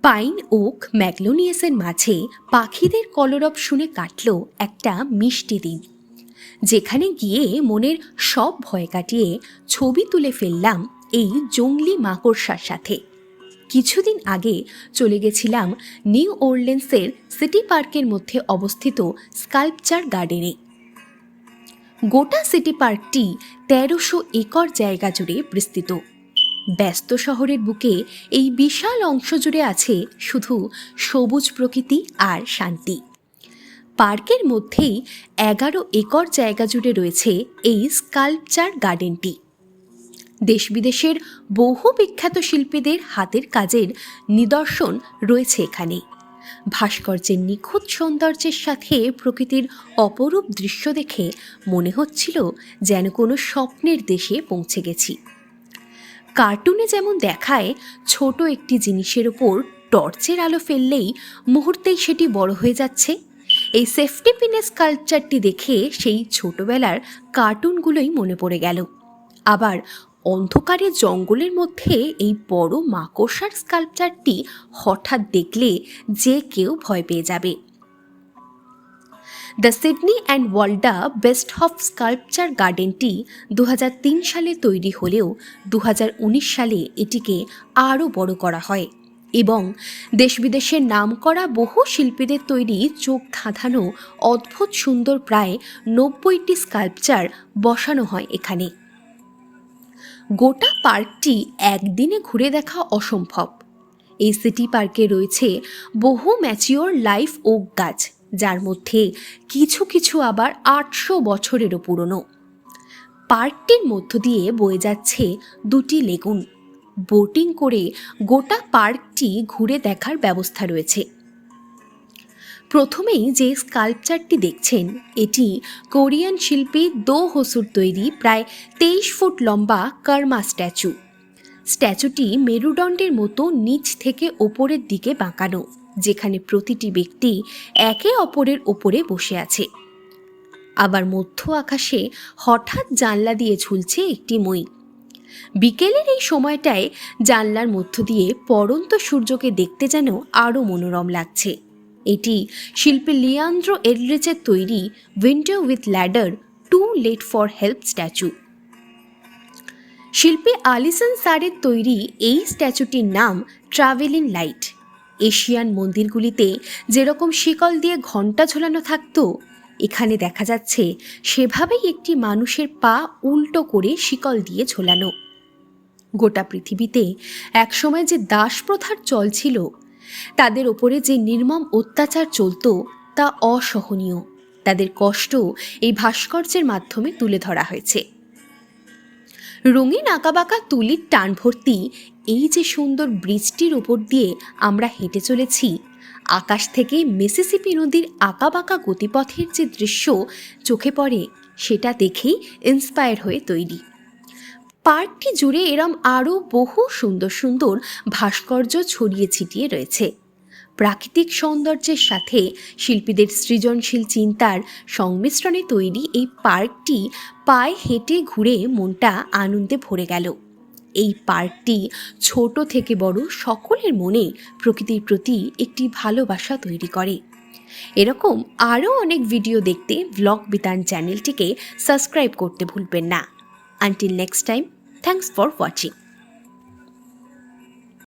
Pine okay ম্যাগনোনিয়াসের মাঝে পাখিদের কলরব শুনে কাটল একটা মিষ্টি দিন, যেখানে গিয়ে মনের সব ভয় কাটিয়ে ছবি তুলে ফেললাম এই জংলি মাকড়সার সাথে। কিছুদিন আগে চলে গেছিলাম নিউ অরলিন্সের সিটি পার্কের মধ্যে অবস্থিত স্কাল্পচার গার্ডেনে। গোটা সিটি পার্কটি ১৩০০ একর জায়গা জুড়ে বিস্তৃত। ব্যস্ত শহরের বুকে এই বিশাল অংশ জুড়ে আছে শুধু সবুজ প্রকৃতি আর শান্তি। পার্কের মধ্যেই ১১ একর জায়গা জুড়ে রয়েছে এই স্কাল্পচার গার্ডেনটি। দেশ বিদেশের বহু বিখ্যাত শিল্পীদের হাতের কাজের নিদর্শন রয়েছে এখানে। ভাস্কর্যের নিখুঁত সৌন্দর্যের সাথে প্রকৃতির অপরূপ দৃশ্য দেখে মনে হচ্ছিল যেন কোনো স্বপ্নের দেশে পৌঁছে গেছি। কার্টুনে যেমন দেখায় ছোট একটি জিনিসের ওপর টর্চের আলো ফেললেই মুহূর্তেই সেটি বড় হয়ে যাচ্ছে, এই সেফটি পিনের স্কাল্পচারটি দেখে সেই ছোটবেলার কার্টুনগুলোই মনে পড়ে গেল। আবার অন্ধকারে জঙ্গলের মধ্যে এই বড় মাকড়সার স্কাল্পচারটি হঠাৎ দেখলে যে কেউ ভয় পেয়ে যাবে। The Sydney and Walda best of sculpture গার্ডেনটি ২০০৩ সালে তৈরি হলেও ২০১৯ সালে এটিকে আরও বড় করা হয় এবং দেশ বিদেশের নামকরা বহু শিল্পীদের তৈরি চোখ ধাঁধানো অদ্ভুত সুন্দর প্রায় ৯০টি স্কাল্পচার বসানো হয় এখানে। গোটা পার্কটি একদিনে ঘুরে দেখা অসম্ভব। এই সিটি পার্কে রয়েছে বহু ম্যাচিওর লাইভ ওক গাছ, যার মধ্যে কিছু কিছু আবার ৮০০ বছরেরও পুরনো। পার্কটির মধ্য দিয়ে বয়ে যাচ্ছে দুটি লেগুন। বোটিং করে গোটা পার্কটি ঘুরে দেখার ব্যবস্থা রয়েছে। প্রথমেই যে স্কাল্পচারটি দেখছেন, এটি কোরিয়ান শিল্পী দো হোসুর তৈরি প্রায় ২৩ ফুট লম্বা কর্মা স্ট্যাচু। স্ট্যাচুটি মেরুদণ্ডের মতো নিচ থেকে ওপরের দিকে বাঁকানো, যেখানে প্রতিটি ব্যক্তি একে অপরের ওপরে বসে আছে। আবার মধ্য আকাশে হঠাৎ জানলা দিয়ে ঝুলছে একটি মই। বিকেলের এই সময়টায় জানলার মধ্য দিয়ে পড়ন্ত সূর্যকে দেখতে যেন আরও মনোরম লাগছে। এটি শিল্পী লিয়ান্দ্রো এলরিচের তৈরি window with ladder to let for help statue. শিল্পী আলিসন সারের তৈরি এই স্ট্যাচুটির নাম ট্রাভেলিং লাইট। এশিয়ান মন্দিরগুলিতে যেরকম শিকল দিয়ে ঘণ্টা ঝোলানো থাকতো, এখানে দেখা যাচ্ছে সেভাবেই একটি মানুষের পা উল্টো করে শিকল দিয়ে ঝোলানো। গোটা পৃথিবীতে একসময় যে দাস প্রথার চল ছিল, তাদের ওপরে যে নির্মম অত্যাচার চলত তা অসহনীয়। তাদের কষ্ট এই ভাস্কর্যের মাধ্যমে তুলে ধরা হয়েছে। রঙিন আঁকাবাঁকা তুলির টান ভর্তি এই যে সুন্দর ব্রিজটির ওপর দিয়ে আমরা হেঁটে চলেছি, আকাশ থেকে মিসিসিপি নদীর আঁকাবাঁকা গতিপথের যে দৃশ্য চোখে পড়ে, সেটা দেখেই ইন্সপায়ার হয়ে তৈরি। পার্কটি জুড়ে এরম আরও বহু সুন্দর সুন্দর ভাস্কর্য ছড়িয়ে ছিটিয়ে রয়েছে। প্রাকৃতিক সৌন্দর্যের সাথে শিল্পীদের সৃজনশীল চিন্তার সংমিশ্রণে তৈরি এই পার্কটি পায়ে হেঁটে ঘুরে মনটা আনন্দে ভরে গেল। এই পার্কটি ছোট থেকে বড় সকলের মনে প্রকৃতির প্রতি একটি ভালোবাসা তৈরি করে। এরকম আরও অনেক ভিডিও দেখতে ব্লগ বিতান চ্যানেলটিকে সাবস্ক্রাইব করতে ভুলবেন না। Until next time, thanks for watching.